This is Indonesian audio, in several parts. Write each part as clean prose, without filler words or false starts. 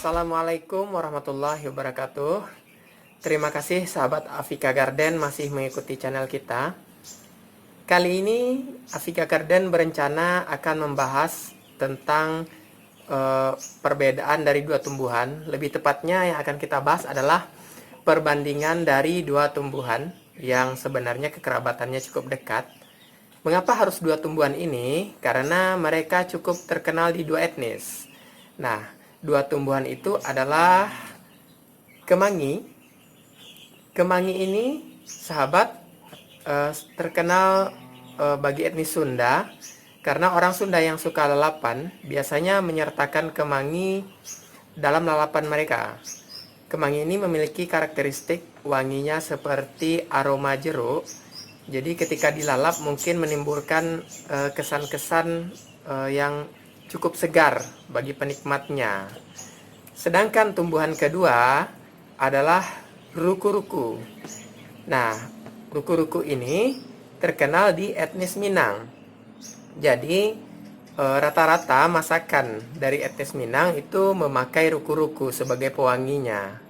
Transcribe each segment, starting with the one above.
Assalamualaikum warahmatullahi wabarakatuh. Terima kasih sahabat Afika Garden masih mengikuti channel kita. Kali ini Afika Garden berencana akan membahas tentang perbedaan dari dua tumbuhan. Lebih tepatnya yang akan kita bahas adalah perbandingan dari dua tumbuhan yang sebenarnya kekerabatannya cukup dekat. Mengapa harus dua tumbuhan ini? Karena mereka cukup terkenal di dua etnis. Nah, dua tumbuhan itu adalah kemangi. Kemangi ini, sahabat, terkenal bagi etnis Sunda karena orang Sunda yang suka lalapan biasanya menyertakan kemangi dalam lalapan mereka. Kemangi ini memiliki karakteristik wanginya seperti aroma jeruk. Jadi ketika dilalap mungkin menimbulkan kesan-kesan yang cukup segar bagi penikmatnya. Sedangkan tumbuhan kedua adalah ruku-ruku. Nah, ruku-ruku ini terkenal di etnis Minang. Jadi, rata-rata masakan dari etnis Minang itu memakai ruku-ruku sebagai pewanginya.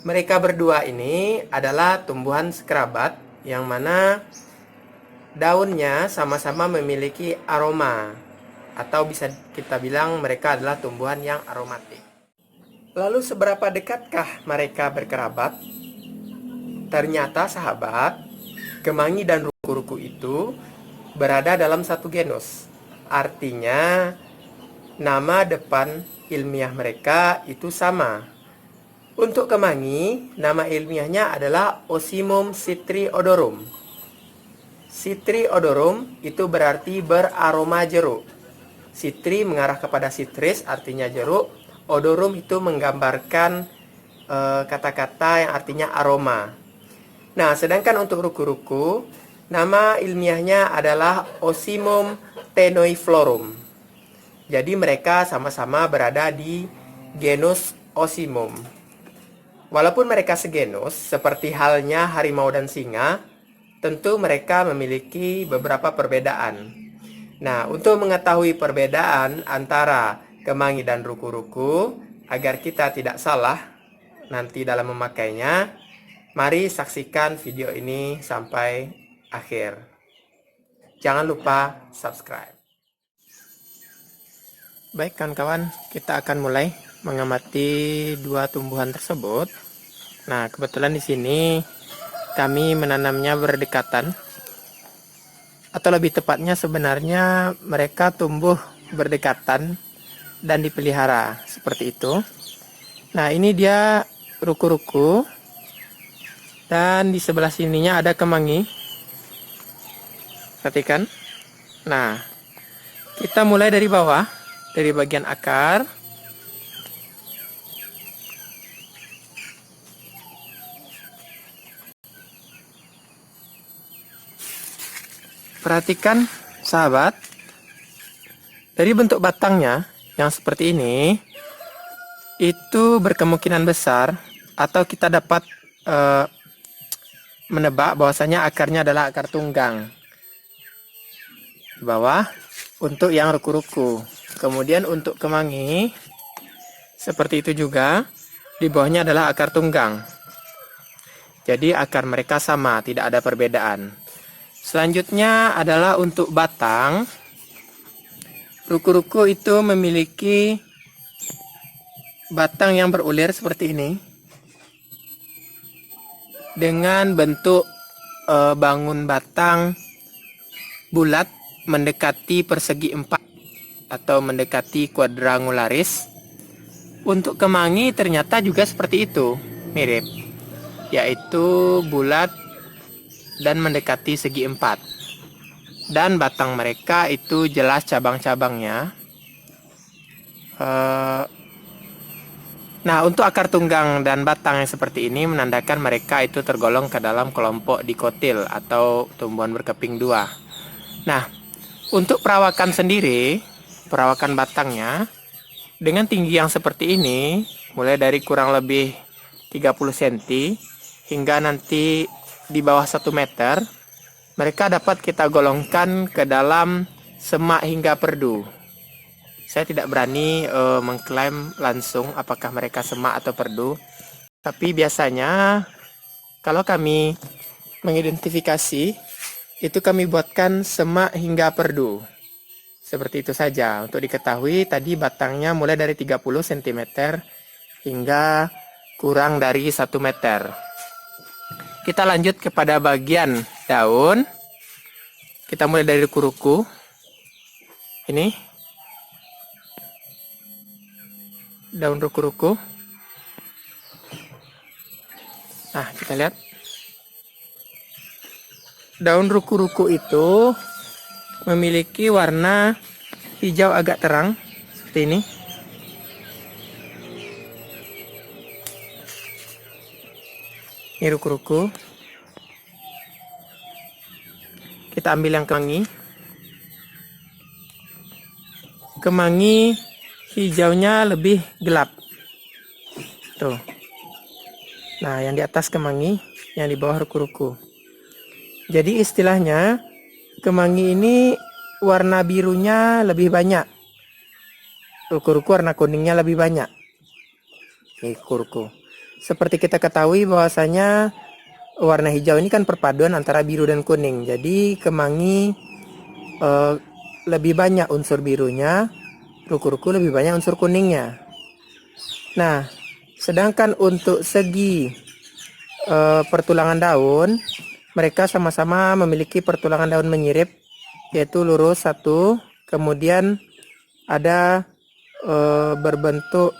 Mereka berdua ini adalah tumbuhan sekerabat yang mana daunnya sama-sama memiliki aroma. Atau bisa kita bilang mereka adalah tumbuhan yang aromatik. Lalu seberapa dekatkah mereka berkerabat? Ternyata sahabat, kemangi dan ruku-ruku itu berada dalam satu genus. Artinya nama depan ilmiah mereka itu sama. Untuk kemangi, nama ilmiahnya adalah Ocimum citriodorum. Citriodorum itu berarti beraroma jeruk. Citri mengarah kepada citris, artinya jeruk. Odorum itu menggambarkan kata-kata yang artinya aroma. Nah, sedangkan untuk ruku-ruku, nama ilmiahnya adalah Ocimum tenuiflorum. Jadi mereka sama-sama berada di genus Ocimum. Walaupun mereka segenus, seperti halnya harimau dan singa, tentu mereka memiliki beberapa perbedaan. Nah, untuk mengetahui perbedaan antara kemangi dan ruku-ruku, agar kita tidak salah nanti dalam memakainya, mari saksikan video ini sampai akhir. Jangan lupa subscribe. Baik kawan-kawan, kita akan mulai mengamati dua tumbuhan tersebut. Nah, kebetulan di sini kami menanamnya berdekatan. Atau lebih tepatnya sebenarnya mereka tumbuh berdekatan dan dipelihara seperti itu. Nah, ini dia ruku-ruku. Dan di sebelah sininya ada kemangi. Perhatikan. Nah, kita mulai dari bawah, dari bagian akar. Perhatikan sahabat, dari bentuk batangnya yang seperti ini, itu berkemungkinan besar atau kita dapat menebak bahwasanya akarnya adalah akar tunggang. Di bawah untuk yang ruku-ruku. Kemudian untuk kemangi, seperti itu juga, di bawahnya adalah akar tunggang. Jadi akar mereka sama, tidak ada perbedaan. Selanjutnya adalah untuk batang. Ruku-ruku itu memiliki batang yang berulir seperti ini. Dengan bentuk bangun batang bulat mendekati persegi 4 atau mendekati quadrangularis. Untuk kemangi ternyata juga seperti itu, mirip. Yaitu bulat dan mendekati segi 4. Dan batang mereka itu jelas cabang-cabangnya. Nah, untuk akar tunggang dan batang yang seperti ini menandakan mereka itu tergolong ke dalam kelompok dikotil atau tumbuhan berkeping 2. Nah, untuk perawakan sendiri, perawakan batangnya dengan tinggi yang seperti ini, mulai dari kurang lebih 30 cm hingga nanti di bawah 1 meter, mereka dapat kita golongkan ke dalam semak hingga perdu. Saya tidak berani mengklaim langsung apakah mereka semak atau perdu. Tapi biasanya kalau kami mengidentifikasi, itu kami buatkan semak hingga perdu. Seperti itu saja. Untuk diketahui tadi batangnya mulai dari 30 cm hingga kurang dari 1 meter. Kita lanjut kepada bagian daun. Kita mulai dari ruku-ruku. Ini daun ruku-ruku. Nah, kita lihat. Daun ruku-ruku itu memiliki warna hijau agak terang seperti ini. Ini ruku-ruku. Kita ambil yang kemangi. Kemangi hijaunya lebih gelap. Tuh. Nah, yang di atas kemangi, yang di bawah ruku-ruku. Jadi istilahnya kemangi ini warna birunya lebih banyak. Ruku-ruku warna kuningnya lebih banyak. Ini ruku-ruku. Seperti kita ketahui bahwasanya warna hijau ini kan perpaduan antara biru dan kuning. Jadi kemangi lebih banyak unsur birunya, ruku-ruku lebih banyak unsur kuningnya. Nah, sedangkan untuk segi pertulangan daun, mereka sama-sama memiliki pertulangan daun menyirip, yaitu lurus satu, kemudian ada berbentuk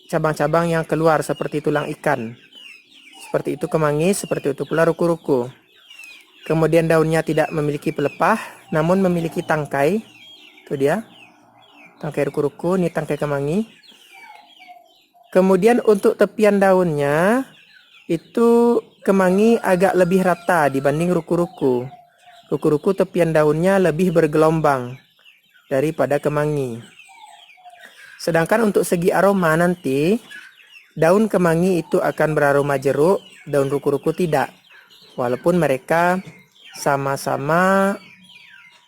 cabang-cabang yang keluar seperti tulang ikan. Seperti itu kemangi, seperti itu pula ruku-ruku. Kemudian daunnya tidak memiliki pelepah, namun memiliki tangkai. Itu dia, tangkai ruku-ruku, ini tangkai kemangi. Kemudian untuk tepian daunnya, itu kemangi agak lebih rata dibanding ruku-ruku. Ruku-ruku tepian daunnya lebih bergelombang daripada kemangi. Sedangkan untuk segi aroma nanti, daun kemangi itu akan beraroma jeruk, daun ruku-ruku tidak. Walaupun mereka sama-sama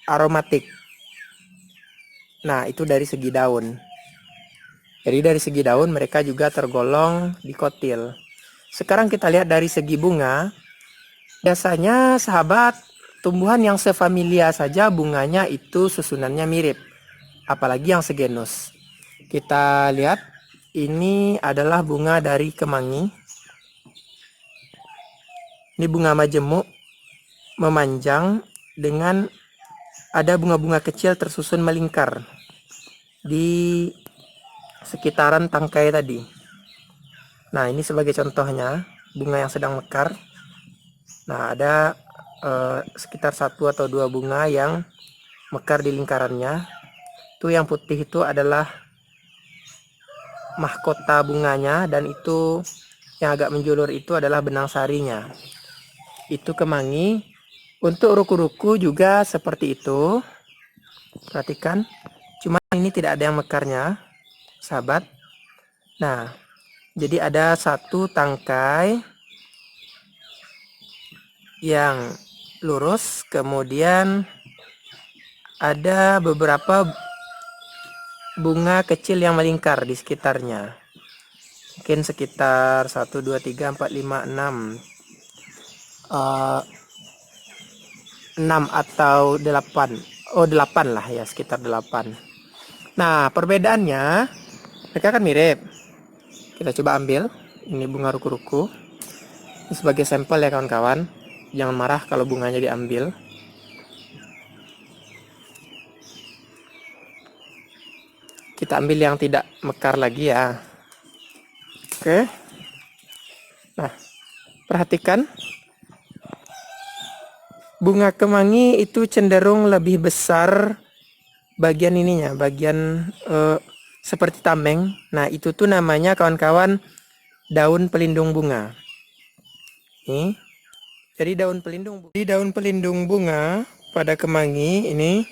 aromatik. Nah, itu dari segi daun. Jadi dari segi daun mereka juga tergolong dikotil. Sekarang kita lihat dari segi bunga. Biasanya sahabat, tumbuhan yang sefamilia saja bunganya itu susunannya mirip. Apalagi yang segenus. Kita lihat, ini adalah bunga dari kemangi. Ini bunga majemuk memanjang dengan ada bunga-bunga kecil tersusun melingkar di sekitaran tangkai tadi. Nah, ini sebagai contohnya bunga yang sedang mekar. Nah, ada sekitar 1 atau 2 bunga yang mekar di lingkarannya. Itu yang putih itu adalah mahkota bunganya, dan itu yang agak menjulur itu adalah benang sarinya. Itu kemangi. Untuk ruku-ruku juga seperti itu. Perhatikan, cuma ini tidak ada yang mekarnya, sahabat. Nah, jadi ada 1 tangkai yang lurus, kemudian ada beberapa bunga kecil yang melingkar di sekitarnya. Mungkin sekitar 1, 2, 3, 4, 5, 6. 6 atau 8. Oh, 8 lah ya, sekitar 8. Nah, perbedaannya mereka kan mirip. Kita coba ambil. Ini bunga ruku-ruku. Ini sebagai sampel ya kawan-kawan. Jangan marah kalau bunganya diambil. Kita ambil yang tidak mekar lagi ya. Oke. Nah, perhatikan. Bunga kemangi itu cenderung lebih besar bagian ininya, bagian seperti tameng. Nah, itu tuh namanya kawan-kawan daun pelindung bunga. Nih. Jadi daun pelindung bunga pada kemangi ini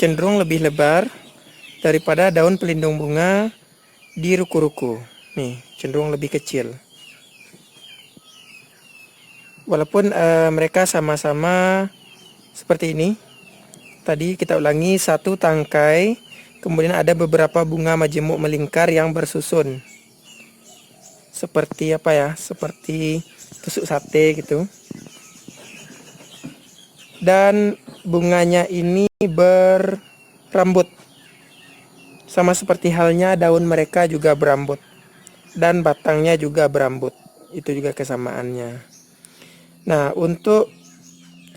cenderung lebih lebar daripada daun pelindung bunga di ruku-ruku. Nih, cenderung lebih kecil. Walaupun mereka sama-sama seperti ini. Tadi kita ulangi, 1 tangkai Kemudian ada beberapa bunga majemuk melingkar yang bersusun. Seperti apa ya? Seperti tusuk sate gitu. Dan bunganya ini berambut. Sama seperti halnya daun mereka juga berambut. Dan batangnya juga berambut. Itu juga kesamaannya. Nah, untuk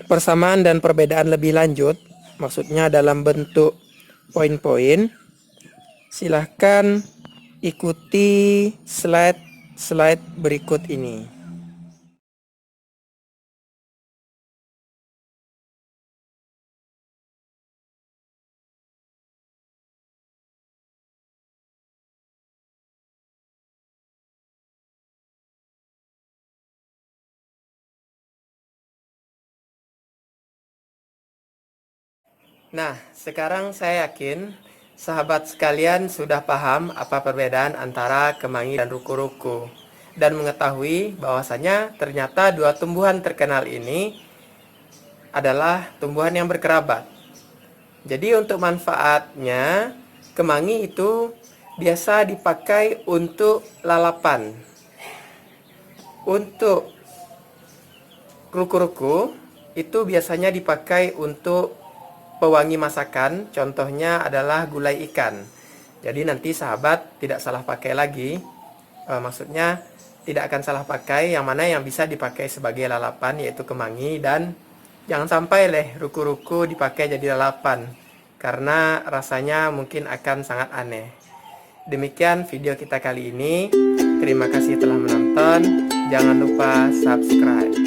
persamaan dan perbedaan lebih lanjut, maksudnya dalam bentuk poin-poin, silahkan ikuti slide berikut ini. Nah, sekarang saya yakin sahabat sekalian sudah paham apa perbedaan antara kemangi dan ruku-ruku, dan mengetahui bahwasanya ternyata dua tumbuhan terkenal ini adalah tumbuhan yang berkerabat. Jadi untuk manfaatnya, kemangi itu biasa dipakai untuk lalapan. Untuk ruku-ruku itu biasanya dipakai untuk pewangi masakan, contohnya adalah gulai ikan. Jadi nanti sahabat tidak salah pakai lagi, maksudnya tidak akan salah pakai yang mana yang bisa dipakai sebagai lalapan, yaitu kemangi. Dan jangan sampai ruku-ruku dipakai jadi lalapan, karena rasanya mungkin akan sangat aneh. Demikian video kita kali ini. Terima kasih telah menonton. Jangan lupa subscribe.